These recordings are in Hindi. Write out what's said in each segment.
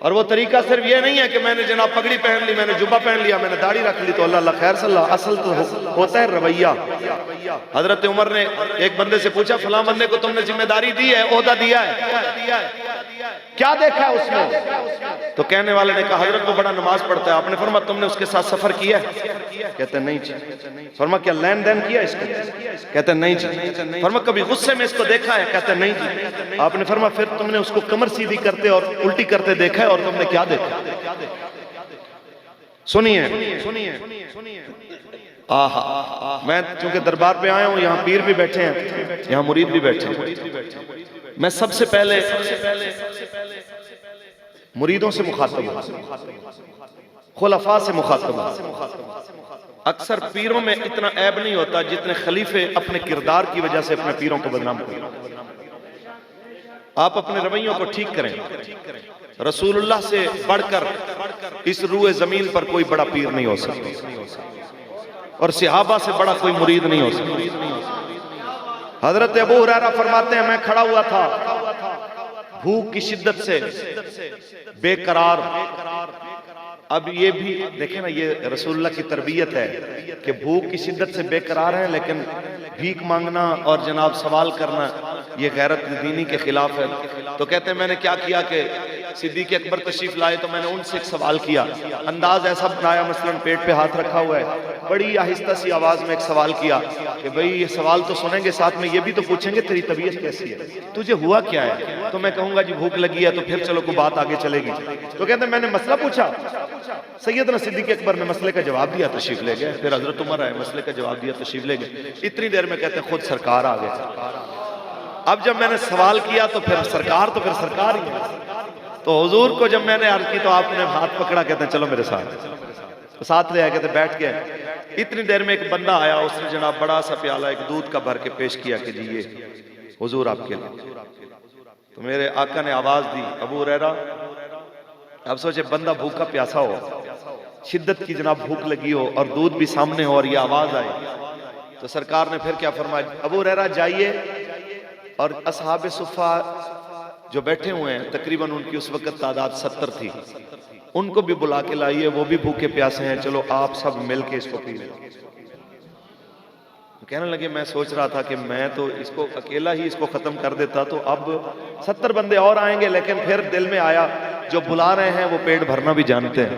और वो तरीका सिर्फ ये नहीं है कि मैंने जनाब पगड़ी पहन ली, मैंने जुब्बा पहन लिया, मैंने दाढ़ी रख ली तो अल्लाह खैर सल्लल्लाह। असल तो होता है रवैया। हजरत उमर ने एक बंदे से पूछा, फलां बंदे को तुमने जिम्मेदारी दी है, ओहदा दिया है, क्या देखा है उसमें? तो कहने वाले ने कहा, हजरत वो बड़ा नमाज पढ़ता है। आपने फरमाया तुमने उसके साथ सफर किया है? कहते नहीं जी। फरमाया क्या लेन देन किया इसको? कहते नहीं जी। फरमाया कभी गुस्से में इसको देखा है? कहते नहीं जी। आपने फरमाया फिर तुमने उसको कमर सीधी करते और उल्टी करते देखा है, और तुमने क्या देखा? सुनिए। आहा, मैं चूंकि दरबार पे आया हूं, यहाँ पीर भी बैठे हैं, यहाँ मुरीद भी बैठे हैं। मैं सबसे पहले मुरीदों से मुखातब हूं, खुलफा से मुखातब हूं। अक्सर पीरों में इतना ऐब नहीं होता जितने खलीफे अपने किरदार की वजह से अपने पीरों को बदनाम करते। आप अपने रवैयों को ठीक करें। रसूलुल्लाह से बढ़कर इस रूए जमीन पर कोई बड़ा पीर नहीं हो सकता, और सहाबा से बड़ा कोई मुरीद नहीं हो सकता। हजरत अबू हुरैरा फरमाते हैं, मैं खड़ा हुआ था भूख की शिद्दत से बेकरार। अब ये भी देखें ना, ये रसूलुल्लाह की तरबियत है कि भूख की शिद्दत से बेकरार है, लेकिन भीख मांगना और जनाब सवाल करना ये गैरत दीनी के खिलाफ है। तो कहते हैं मैंने क्या किया कि सिद्दीक़ अकबर तशरीफ लाए तो मैंने उनसे एक सवाल किया, अंदाज ऐसा बनाया मसलन पेट पे हाथ रखा हुआ है, बड़ी आहिस्ता सी आवाज में एक सवाल किया कि भाई ये सवाल तो सुनेंगे, साथ में ये भी तो पूछेंगे तेरी तबीयत कैसी है, तुझे हुआ क्या है? तो मैं कहूंगा जी भूख लगी है, तो फिर चलो कोई बात आगे चलेगी। तो कहते हैं मैंने मसला पूछा, सैयदना सिद्दीक़ अकबर ने मसले का जवाब दिया, तशरीफ ले गए। फिर हजरत उमर आए, मसले का जवाब दिया, तशरीफ ले गए। इतनी देर में कहते हैं खुद सरकार आ गए। अब जब मैंने सवाल किया तो फिर सरकार ही है। तो हुजूर को जब मैंने अर्ज की तो आपने हाथ पकड़ा, कहते हैं चलो मेरे साथ, तो साथ ले आए, कहते बैठ गए। इतनी देर में एक बंदा आया, उसने जनाब बड़ा सा प्याला एक दूध का भर के पेश किया कि जी ये हुजूर आपके लिए। तो मेरे आका ने आवाज दी, अबू हुरैरा। अब सोचे बंदा भूखा प्यासा हो, शिद्दत की जनाब भूख लगी हो और दूध भी सामने हो और ये आवाज आए, तो सरकार ने फिर क्या फरमाया, अबू हुरैरा जाइए और असहाबे सुफ़ा जो बैठे हुए हैं, तकरीबन उनकी उस वक्त तादाद 70 थी, उनको भी बुला के लाइए, वो भी भूखे प्यासे हैं, चलो आप सब मिल के इसको पी लें। कहने लगे मैं सोच रहा था कि मैं तो इसको अकेला ही इसको खत्म कर देता, तो अब 70 बंदे और आएंगे, लेकिन फिर दिल में आया जो बुला रहे हैं वो पेट भरना भी जानते हैं,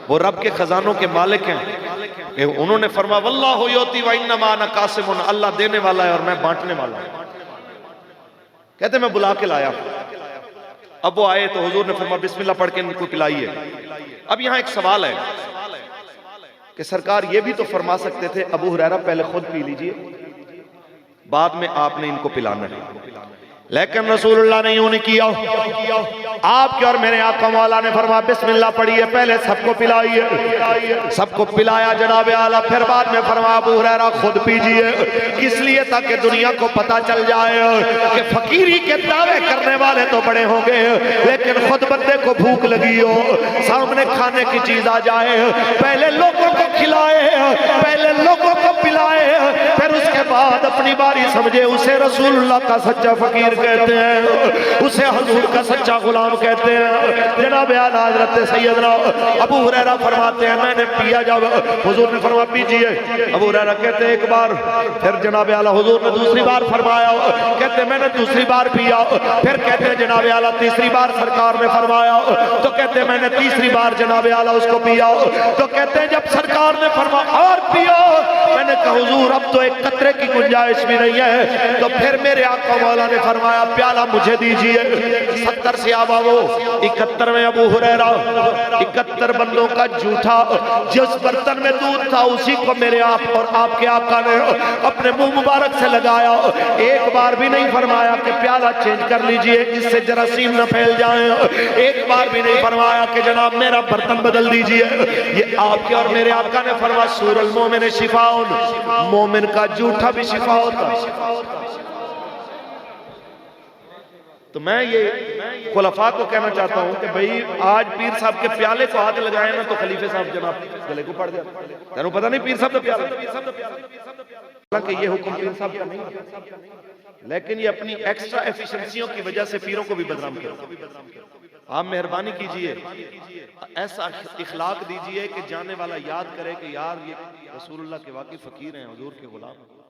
वो रब के खजानों के मालिक हैं। उन्होंने फरमाया वल्लाहु युती व इन्नमा अना कासिमुन, अल्लाह देने वाला है और मैं बांटने वाला हूं। कहते मैं बुला के लाया। अब वो आए तो हुजूर ने फरमाया बिस्मिल्लाह पढ़ के इनको पिलाइए। अब यहाँ एक सवाल है कि सरकार ये भी तो फरमा सकते थे अबू हुरैरा पहले खुद पी लीजिए, बाद में आपने इनको पिलाना है, लेकिन रसूलुल्लाह ने यूं नहीं किया। आपके और मेरे आका मौला ने फरमाया बिस्मिल्लाह पढ़िए, पहले सबको पिलाइए। सबको पिलाया जनाब आला, फिर बाद में फरमाया अबू हुरैरा खुद पीजिए, इसलिए ताकि दुनिया को पता चल जाए कि फकीरी के दावे करने वाले तो बड़े होंगे, लेकिन खुद बंदे को भूख लगी हो, सामने खाने की चीज आ जाए, पहले लोगों को खिलाए, पहले लोगों को पिलाए, फिर उसके बाद अपनी बारी समझे, उसे रसूलुल्लाह का सच्चा फकीर कहते हैं, उसे हुजूर का सच्चा गुलाम कहते हैं। जनाब आला हज़रत सैयदना अबू हुरैरा फरमाते हैं मैंने पिया, जब हुजूर ने फरमाया पीजिए, अबू हुरैरा कहते हैं एक बार, फिर जनाब आला हुजूर ने दूसरी बार फरमाया, कहते मैंने दूसरी बार पिया, फिर कहते हैं जनाब आला तीसरी बार सरकार ने फरमाया, तो कहते मैंने तीसरी बार जनाब आला उसको पिया, तो कहते हैं जब सरकार ने फरमाया और पियो, मैंने कहा हुजूर अब तो एक कतरे की गुंजाइश भी नहीं है, तो फिर मेरे आका मौला ने फरमाया प्याला मुझे दीजिए। 70 से आवा वो 71 में अबू हुरैरा 71 बंदों का जूठा जिस बर्तन में दूध था उसी को मेरे आप और आपके आका ने अपने मुंह मुबारक से लगाया, एक बार भी नहीं फरमाया कि प्याला चेंज कर लीजिए जिससे जरासीम न फैल जाए, एक बार भी नहीं फरमाया कि जनाब मेरा बर्तन बदल दीजिए। ये आपके और मेरे आका ने फरमाया सूरल मोमिन शिफाउन, मोमिन का जूठा भी शिफा होता। तो मैं ये खुलफा को कहना चाहता हूं कि भाई आज पीर साहब के प्याले को हाथ लगाए ना तो खलीफे साहब जनाब गले को पड़ जाता। तेनों पता नहीं पीर साहब का प्याला, हालांकि ये हुक्म पीर साहब का नहीं। लेकिन ये अपनी एक्स्ट्रा एफिशिएंसियों की वजह से पीरों को भी बदनाम करते हैं। आप मेहरबानी कीजिए, ऐसा इखलाक दीजिए कि जाने वाला याद करे कि यार ये रसूलुल्लाह के वाकई फकीर हैं, हुजूर के गुलाम।